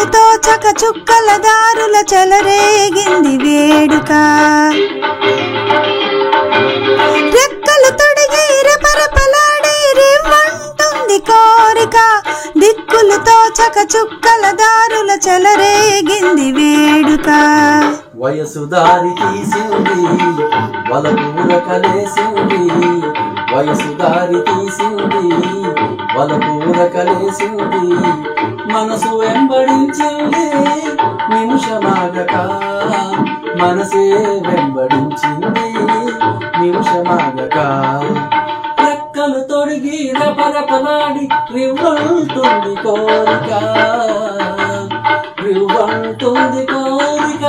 దిక్కులతో చక చుక్కల దారుల చెలరేగింది వేడుక రెక్కలు తొడిగి రెపరెపలాడి రివ్వంటుంది కోరిక దిక్కులతో చక చుక్కల దారుల చెలరేగింది వేడుక వయసు దారి తీసింది వలపూల కలేసింది వయసు దారి తీసింది వలపూల కలేసింది మనసు వెంబడించింది నిమిషమాగక మనసే వెంబడించింది నిమిషమాగక రెక్కలు తొడిగి రెపరెపలాడి రివ్వంటుంది కోరిక రివ్వంటుంది కోరిక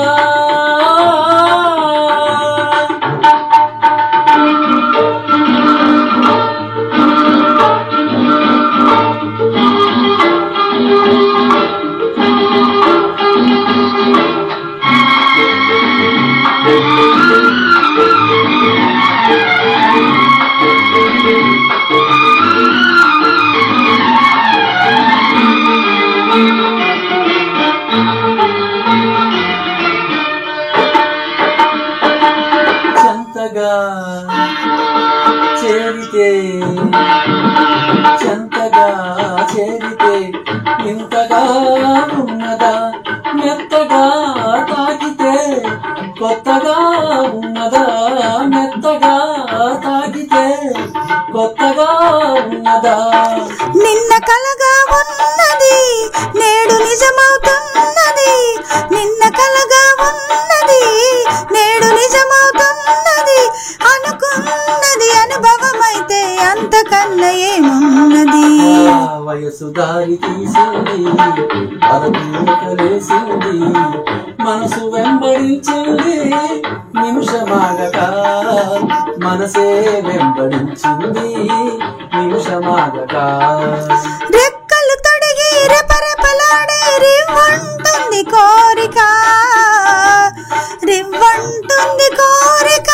చెంతగా చేరితే ఇంతగా ఉన్నదా మెత్తగా తాకితే కొత్తగా ఉన్నదా మెత్తగా తాకితే కొత్తగా ఉన్నదా నిన్న కలగా ఉన్నది నేడు నిజమవుతున్నది నిన్న కలగా ఉన్నది నేడు నిజమవుతున్నది అనుకున్నది అనుభవమైతే అంతకన్నా ఏమున్నది వయసు దారి తీసింది వలపూల కలేసింది మనసు వెంబడించింది నిమిషమాగక మనసే వెంబడించింది నిమిషమాగక రెక్కలు తొడిగి రెపరెపలాడే రివ్వంటుంది కోరిక రివ్వంటుంది కోరిక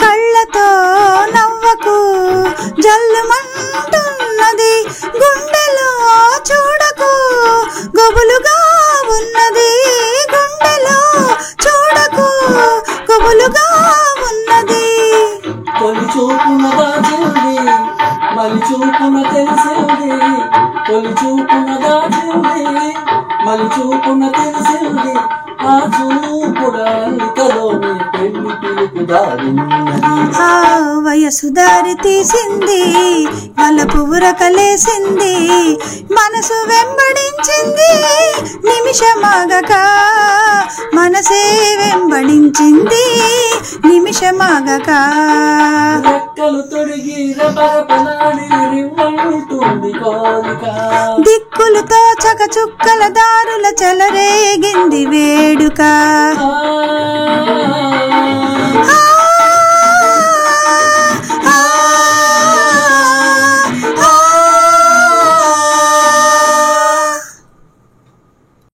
కళ్ళతో నవ్వకు జల్లుమంటున్నది గుండెలో చూడకు గొబులుగా ఉన్నది గుండెలో చూడకు గొబులుగా ఉన్నది తొలి చూపున దాచింది మలి చూపున తెలిసింది తొలి చూపున దాచింది మలి చూపున తెలిసింది ఆ చూపుడాలికలోని పెళ్లి పిలుపు దారిన్నది వయసు దారి తీసింది వలపు ఉరకలేసింది మనసు వెంబడించింది నిమిషమాగక మనసే వెంబడించింది నిమిషమాగక రెక్కలు తొడిగి రెపరెపలాడి రివ్వంటుంది కోరిక దిక్కులతో చక చుక్కల దారుల చెలరేగింది వేడుక